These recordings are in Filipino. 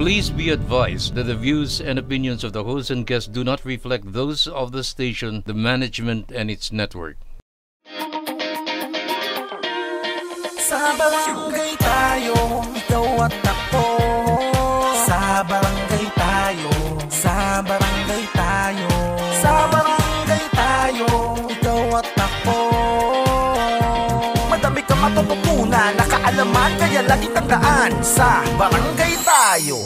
Please be advised that the views and opinions of the host and guests do not reflect those of the station, the management, and its network. Sa barangay tayo, ikaw at ako. Sa barangay tayo, sa barangay tayo. Sa barangay tayo, ikaw at ako. Madami kang matututunan, nakaalaman, kaya lagi tandaan. Sa barangay tayo.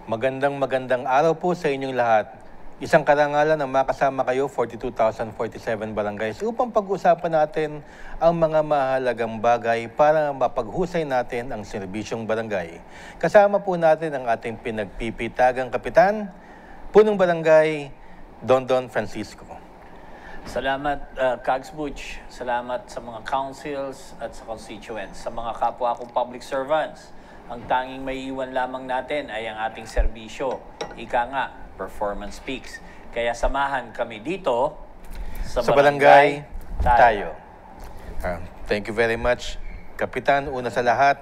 Magandang araw po sa inyong lahat. Isang karangalan na makasama kayo, 42,047 barangays, upang pag-usapan natin ang mga mahalagang bagay para mapaghusay natin ang serbisyong barangay. Kasama po natin ang ating pinagpipitagang kapitan, punong barangay, Dondon Francisco. Salamat, Kags Butch. Salamat sa mga councils at sa constituents, sa mga kapwa kong public servants. Ang tanging may iwan lamang natin ay ang ating serbisyo. Ika nga, performance speaks. Kaya samahan kami dito sa barangay tayo. Thank you very much, Kapitan. Una sa lahat,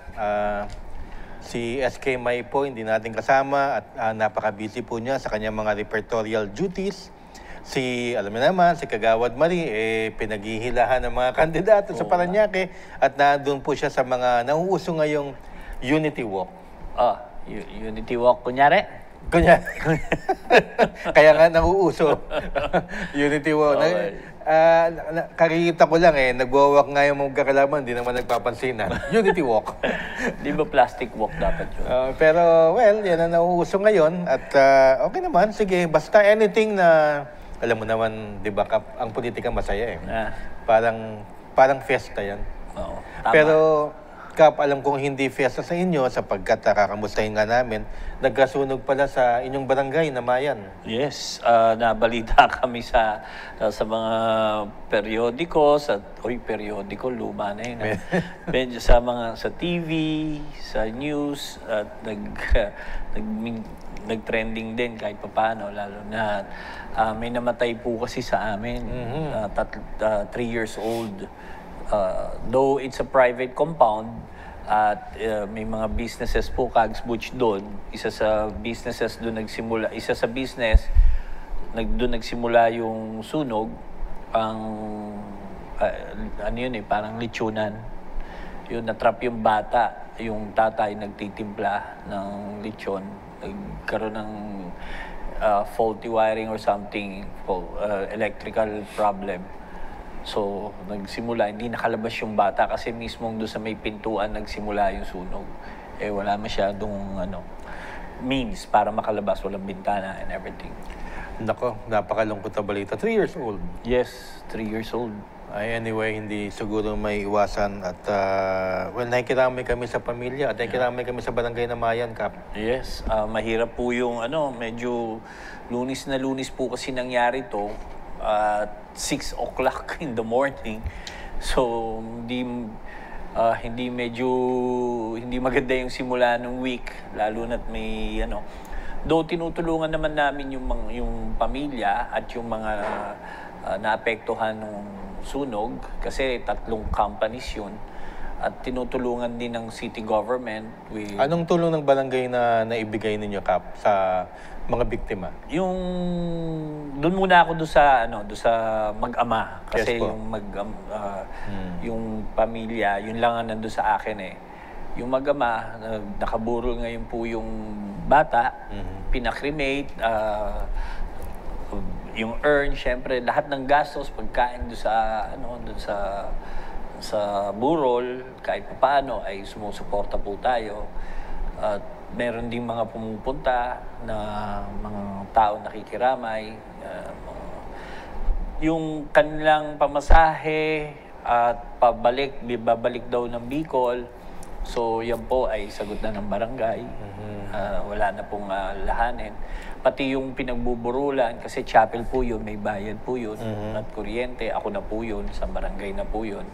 si SK May po hindi natin kasama at napaka-busy po niya sa kanyang mga repertorial duties. Alam niyo naman, si Kagawad Marie, pinaghihilahan ng mga kandidato sa Parañaque at nandun po siya sa mga nauuso ngayong Unity Walk. Unity Walk, kunyari? Kaya nga nauuso. Unity Walk. Kakikita ko lang nagwawak nga yung mga kakalaman, hindi naman nagpapansinan. Unity Walk. Di ba plastic walk dapat yun? Pero, well, yan ang nauuso ngayon. At okay naman, sige, basta anything na, alam mo naman, di ba, ang politika masaya Parang fiesta yan. Oo, tama. Pero, Kap, alam kong hindi fiesta sa inyo sapagkat kakamustahin nga namin, nagkasunog pala sa inyong barangay na Mayan. Yes, nabalita kami sa mga periodiko, periodiko, luma na yun. Medyo sa TV, sa news, at nag-trending din kahit papaano, lalo na may namatay po kasi sa amin, 3 years old. Though it's a private compound at may mga businesses po, Kags Butch, doon. Isa sa business doon nagsimula yung sunog, parang lechonan. Yun, natrap yung bata, yung tatay nagtitimpla ng lechon. Nagkaroon ng faulty wiring or something, electrical problem. So, nagsimula, hindi nakalabas yung bata kasi mismong doon sa may pintuan nagsimula yung sunog. Wala masyadong means para makalabas, walang bintana and everything. Nako, napakalungkot na balita. 3 years old. Yes, 3 years old. Anyway, hindi siguro may iwasan at nakikiramay kami sa pamilya at nakikiramay kami sa barangay na Mayan, Kap. Yes, mahirap po yung medyo lunis na lunis po kasi nangyari to. 6 o'clock in the morning. So, hindi maganda yung simula ng week, lalo na't may Though tinutulungan naman namin yung pamilya at yung mga naapektuhan ng sunog kasi 3 companies yun. At tinutulungan din ng city government with... Anong tulong ng barangay na naibigay ninyo, Kap, sa mga biktima? Doon muna ako doon sa mag-ama kasi yes, yung pamilya, yun lang ang nandoon sa akin Yung mag-ama, nakaburol ngayon po yung bata, pinakremate, yung urn, syempre lahat ng gastos, pagkain doon sa burol, kahit paano ay sumusuporta po tayo. At meron ding mga pumupunta na mga tao nakikiramay. Yung kanilang pamasahe at babalik daw ng Bicol. So yan po ay sagot na ng barangay. Wala na pong lahanin. Pati yung pinagbuburulan, kasi chapel po yun, may bayad po yun. At kuryente, ako na po yun, sa barangay na po yun.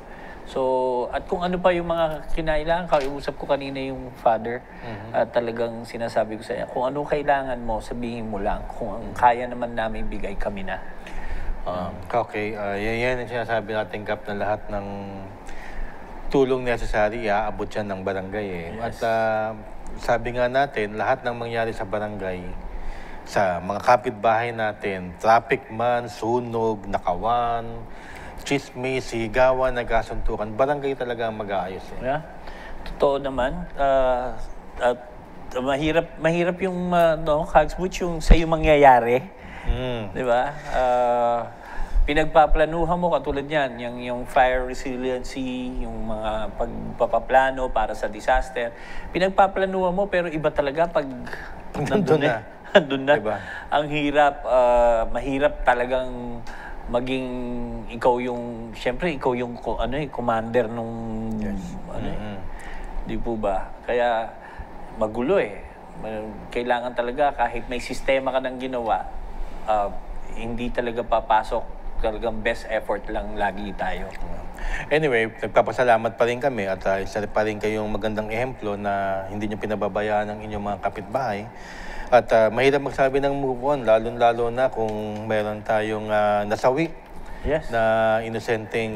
So, at kung ano pa yung mga kinailangan, kausap ko kanina yung father, at talagang sinasabi ko sa kanya, kung ano kailangan mo, sabihin mo lang. Kung ang kaya naman namin bigay, kami na. Okay, yan ang sinasabi natin, Kap, na lahat ng tulong necessary, aabot yan ng barangay. Yes. At sabi nga natin, lahat ng mangyari sa barangay, sa mga kapitbahay natin, traffic man, sunog, nakawan, chismis, sigawan, nagkasuntukan, barangay talaga ang mag-aayos. Yeah. Totoo naman. At mahirap yung Kagsbutch, yung sa'yo mangyayari. Di ba? Pinagpaplanuhan mo katulad yan, yung fire resiliency, yung mga pagpapaplano para sa disaster. Pinagpaplanuhan mo pero iba talaga pag nandun na. Nandun na. Diba? Ang hirap, mahirap talagang maging ikaw yung, syempre ikaw yung commander nung di po ba? Kaya magulo eh. Kailangan talaga kahit may sistema ka ng ginawa, hindi talaga papasok. Talagang best effort lang lagi tayo. Anyway, nagpapasalamat pa rin kami at isa pa rin kayong magandang ehemplo na hindi nyo pinababayaan ang inyong mga kapitbahay. At mahirap magsabi ng move on, lalo na kung meron tayong nasawi na inosenteng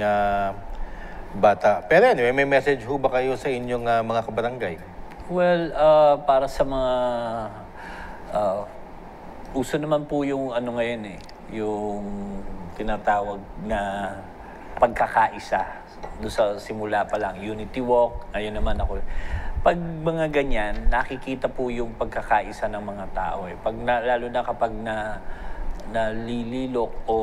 bata. Pero anyway, may message ho ba kayo sa inyong mga kabarangay? Well, para sa mga... uso naman po yung ngayon yung tinatawag na pagkakaisa. Doon sa simula pa lang, Unity Walk, ayun naman ako. Pag mga ganyan, nakikita po yung pagkakaisa ng mga tao. Lalo na kapag nalililok o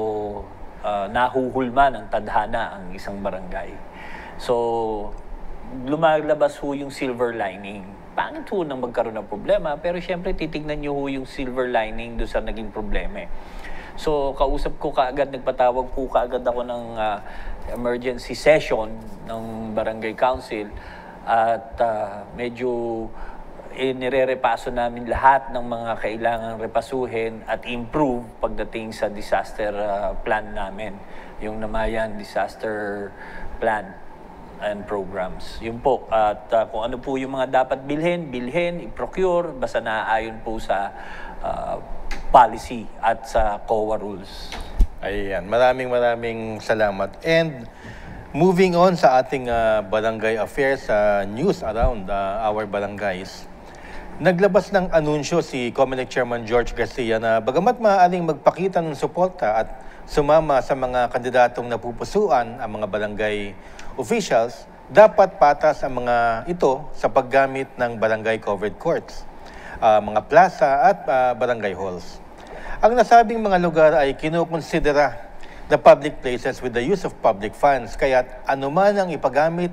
nahuhulma ng tadhana ang isang barangay. So, lumalabas ho yung silver lining. Pangit ho nang magkaroon ng problema, pero syempre titignan nyo ho yung silver lining doon sa naging problema. So, kausap ko kaagad, nagpatawag po kaagad ako ng emergency session ng Barangay Council at medyo nire-repaso namin lahat ng mga kailangang repasuhin at improve pagdating sa disaster plan namin, yung Namayan Disaster Plan and programs. Yun po. At kung ano po yung mga dapat bilhin, i-procure, basta naaayon po sa policy at sa COA rules. Ayan, maraming salamat. And moving on sa ating barangay affairs, news around our barangays, naglabas ng anunsyo si Comelec Chairman George Garcia na bagamat maaaring magpakita ng suporta at sumama sa mga kandidatong napupusuan ang mga barangay officials, dapat patas ang mga ito sa paggamit ng barangay covered courts, mga plaza at barangay halls. Ang nasabing mga lugar ay kinukonsidera na public places with the use of public funds, kaya't anuman ang ipagamit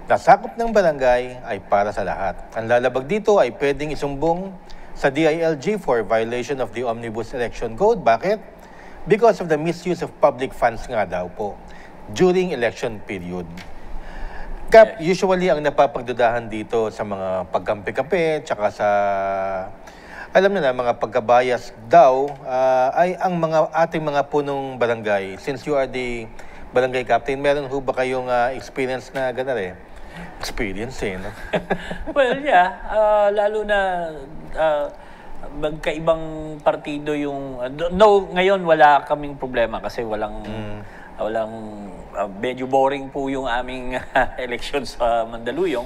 na sakop ng barangay ay para sa lahat. Ang lalabag dito ay pwedeng isumbong sa DILG for violation of the Omnibus Election Code. Bakit? Because of the misuse of public funds nga daw po during election period. Usually ang napapagdudahan dito sa mga pagkampi-kampi, tsaka sa alam na mga pagkabayas daw ay ang ating mga punong barangay. Since you are the barangay captain, meron ho ba kayong experience na gano'n Experience no? Well, yeah. Lalo na magkaibang partido yung... ngayon wala kaming problema kasi walang medyo boring po yung aming elections sa Mandaluyong.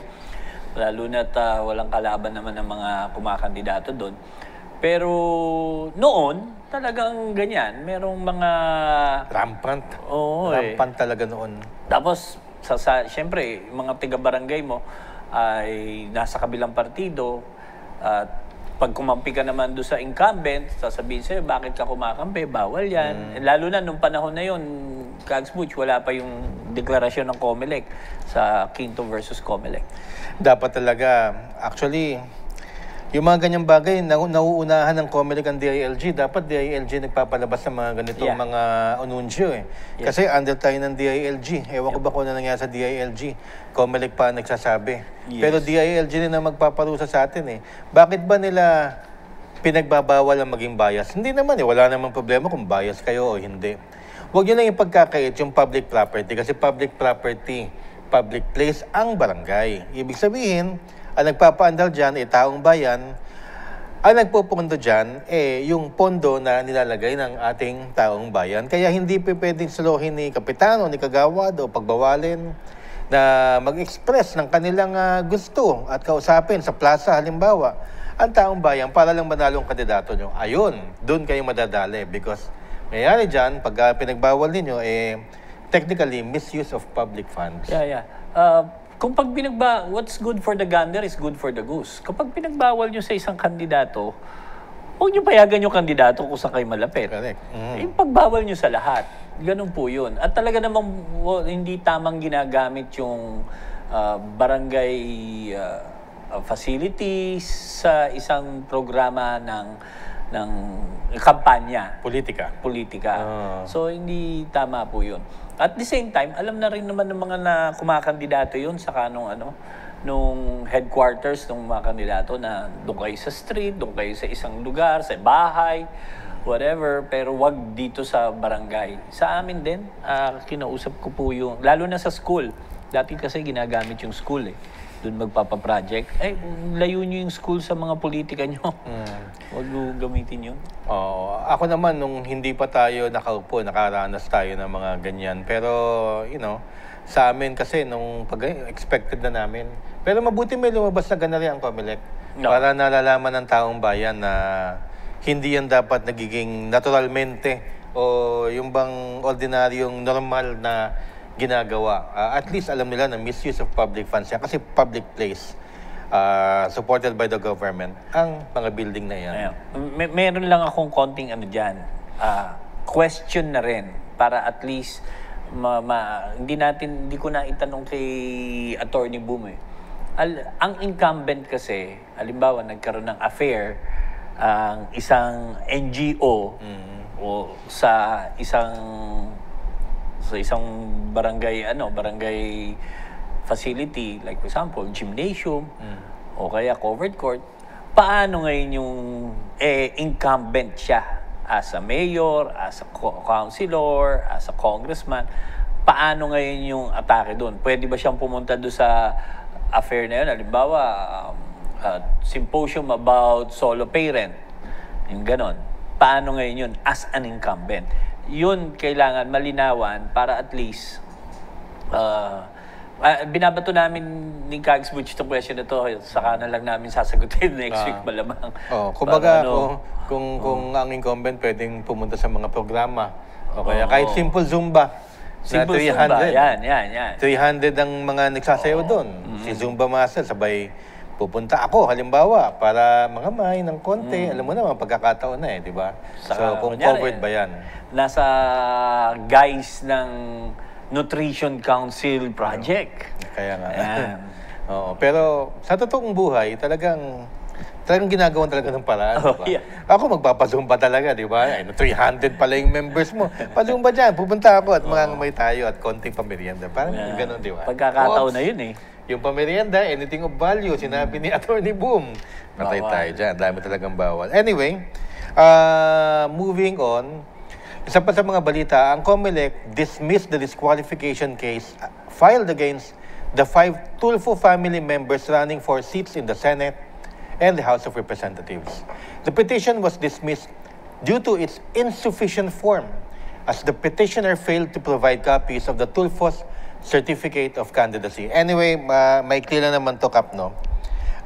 Lalo na't walang kalaban naman ng mga kumakandidato doon. Pero noon, talagang ganyan. Merong mga... Rampant. Oo, Rampant talaga noon. Tapos, siyempre, mga tiga-barangay mo ay nasa kabilang partido. At pag kumampi ka naman doon sa incumbent, sasabihin sa'yo, bakit ka kumakampi? Bawal yan. Lalo na nung panahon na yun, Kagsbutch, wala pa yung deklarasyon ng Comelec sa Quinto versus Comelec. Dapat talaga, actually, yung mga ganyang bagay, nauunahan ng Comelec ang DILG. Dapat DILG nagpapalabas ng mga ganitong mga anunsyo Kasi under tayo ng DILG. Ewan ko ba kung ano nangyari sa DILG. Comelec pa nagsasabi. Pero DILG din ang magpaparusa sa atin Bakit ba nila pinagbabawal ang maging bias? Hindi naman wala namang problema kung bias kayo o hindi. Huwag nyo lang ipagkakait yung public property kasi public property, public place ang barangay. Ibig sabihin, ang nagpapaandal dyan, taong bayan, ang nagpupundo dyan, yung pondo na nilalagay ng ating taong bayan. Kaya hindi pwedeng suluhin ni kapitan o ni kagawad o pagbawalin na mag-express ng kanilang gusto at kausapin sa plaza halimbawa ang taong bayan para lang manalo ang kandidato nyo. Ayun, doon kayo madadali because mayayari dyan, pag pinagbawal ninyo, technically, misuse of public funds. Yeah. Kung what's good for the gander is good for the goose. Kapag pinagbawal nyo sa isang kandidato, huwag nyo payagan yung kandidato kung saan kayo malapit. Correct. Yung pagbawal nyo sa lahat. Ganun po yun. At talaga namang hindi tamang ginagamit yung barangay facilities sa isang programa ng kampanya. Politika. So, hindi tama po yun. At the same time, alam na rin naman ng mga kumakandidato yun saka nung headquarters ng mga kandidato na doon kayo sa street, doon kayo sa isang lugar, sa bahay, whatever, pero wag dito sa barangay. Sa amin din, kinausap ko po yung, lalo na sa school. Dati kasi ginagamit yung school Doon magpapaproject. Layo nyo yung school sa mga politika nyo. Wag gamitin yun. Ako naman, nung hindi pa tayo nakaupo, nakaranas tayo ng mga ganyan. Pero, sa amin kasi, nung expected na namin. Pero mabuti may lumabas na ganari ang COMELEC. No. Para nalalaman ng taong bayan na hindi yan dapat nagiging naturalmente o yung bang ordinaryong normal na ginagawa. At least alam nila na misuse of public funds yan kasi public place supported by the government ang mga building na yan. Meron lang akong konting dyan. Question na rin para at least hindi ko na itanong kay Attorney Boom ang incumbent kasi, halimbawa nagkaroon ng affair ang isang NGO o sa isang barangay facility, like for example gymnasium o kaya covered court, paano ngayon yung incumbent siya as a mayor, as a councilor, as a congressman, paano ngayon yung atake doon? Pwede ba siyang pumunta doon sa affair na yun? Halimbawa symposium about solo parent. Yung ganon. Paano ngayon yun as an incumbent? Yun kailangan malinawan para at least binabato namin ni Kags Butch itong question na to. Saka na lang namin sasagutin next week malamang. Kumbaga, kung ang incumbent pwedeng pumunta sa mga programa. O kaya kahit simple Zumba. Simple Zumba. Yan. 300 ang mga nagsasayaw doon. Si Zumba Master, sabay pupunta ako, halimbawa, para mga may ng konti. Alam mo na, mga pagkakataon na di ba? So, kung covered ba yan? Nasa guys ng Nutrition Council Project. Kaya nga. Pero sa totoong buhay, talagang ginagawan talaga ng paraan. Diba? Ako magpapazumba talaga, di ba? 300 pala yung members mo. Pazumba dyan, pupunta ako at may tayo at konting pamerienda. Parang gano'n, di ba? Pagkakataon na yun Yung pamerienda, anything of value, sinabi ni Attorney Boom. Patay tayo dyan, dami talagang bawal. Anyway, moving on, isa pa sa mga balita, ang COMELEC dismissed the disqualification case filed against the 5 Tulfo family members running for seats in the Senate and the House of Representatives. The petition was dismissed due to its insufficient form as the petitioner failed to provide copies of the Tulfo's certificate of candidacy. Anyway, maikli lang naman to, Kap, no?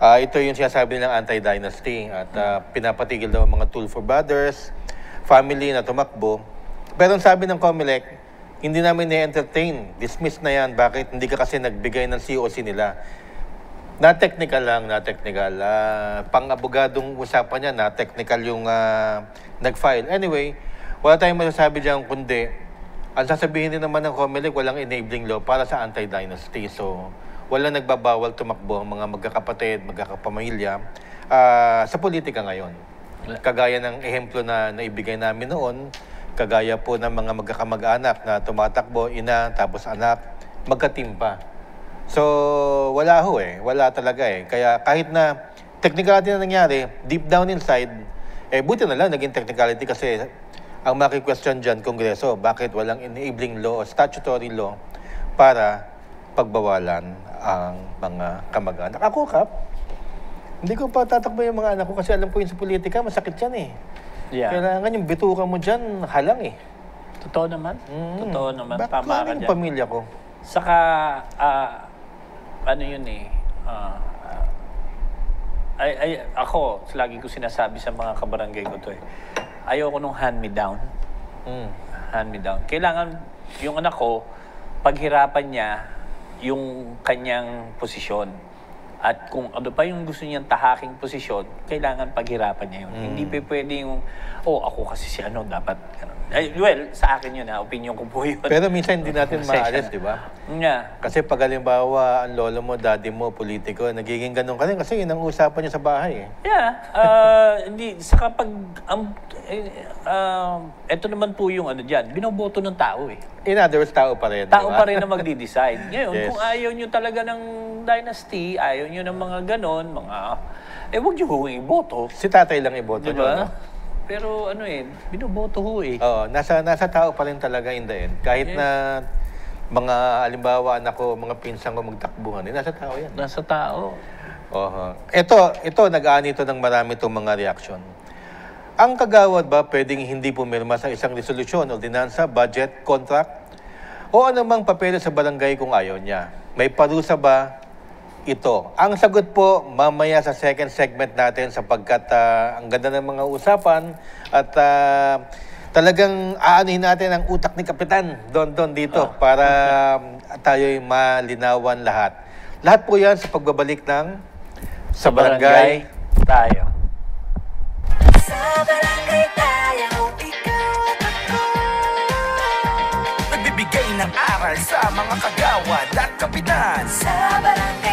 Ito yung sinasabi ng anti-dynasty at pinapatigil daw ang mga Tulfo brothers, family na tumakbo. Pero ang sabi ng COMELEC, hindi namin na-entertain. Dismiss na yan. Bakit? Hindi ka kasi nagbigay ng COC nila. Na-technical lang, na-technical. Pang-abogadong usapan niya, na-technical yung nag-file. Anyway, wala tayong masasabi dyan kundi ang sasabihin din naman ng COMELEC, walang enabling law para sa anti-dynasty. So, walang nagbabawal tumakbo ang mga magkakapatid, magkakapamilya sa politika ngayon. Kagaya ng ehemplo na naibigay namin noon, kagaya po ng mga magkakamag-anak na tumatakbo, ina, tapos anak, magkatimpa. So, wala wala talaga Kaya kahit na technicality na nangyari, deep down inside, buti na lang naging technicality kasi ang maki-question dyan, Kongreso, bakit walang enabling law o statutory law para pagbawalan ang mga kamag-anak. Ako, Kap, hindi ko pa tatakbo yung mga anak ko kasi alam ko yun sa politika, masakit yan Kailangan yung bituka mo dyan, halang Totoo naman. Totoo naman. Tama ka dyan. Pamilya ko. Saka, ano yun eh, ako, lagi ko sinasabi sa mga kabarangay ko to eh, ayoko nung hand-me-down. Hand-me-down. Kailangan, yung anak ko, paghirapan niya yung kanyang posisyon. At kung ano pa yung gusto niyang tahaking posisyon, kailangan paghirapan niya yun. Hindi pa pwede yung, ako kasi si ano, dapat, well, sa akin yun opinion ko po yun. Pero minsan hindi natin maalis, di ba? Yeah. Kasi pag halimbawa, ang lolo mo, daddy mo, politiko, nagiging ganun ka rin kasi yun ang usapan niya sa bahay eh. Yeah. Hindi, saka pag, eto naman po yung ano dyan, binoboto ng tao eh. In other words, tao pa rin. Tao diba? pa rin na magdi-decide. Ngayon, Yes. kung ayaw nyo talaga ng dynasty, ayaw nyo ng mga ganon, huwag nyo huwing iboto. Si tatay lang iboto Diba? niyo, no? Pero binoboto ho eh. Oo, nasa tao pa rin talaga in the end. Kahit na mga halimbawa anak ko, mga pinsan ko magtakbuhan, nasa tao yan. Nasa tao. Ito, nag-aani ito ng marami itong mga reaksyon. Ang kagawad ba pwedeng hindi pumirma sa isang resolusyon, ordinansa, budget, contract, o anumang papeles sa barangay kung ayaw niya? May parusa ba ito? Ang sagot po mamaya sa second segment natin sapagkat ang ganda ng mga usapan at talagang aanuhin natin ang utak ni Kapitan Don dito para tayo'y malinawan lahat. Lahat po yan sa pagbabalik ng Sa Barangay Tayo. Sa barangay tayo, ikaw at ako. Nagbibigay ng aral sa mga kagawad at kapitan. Sa barangay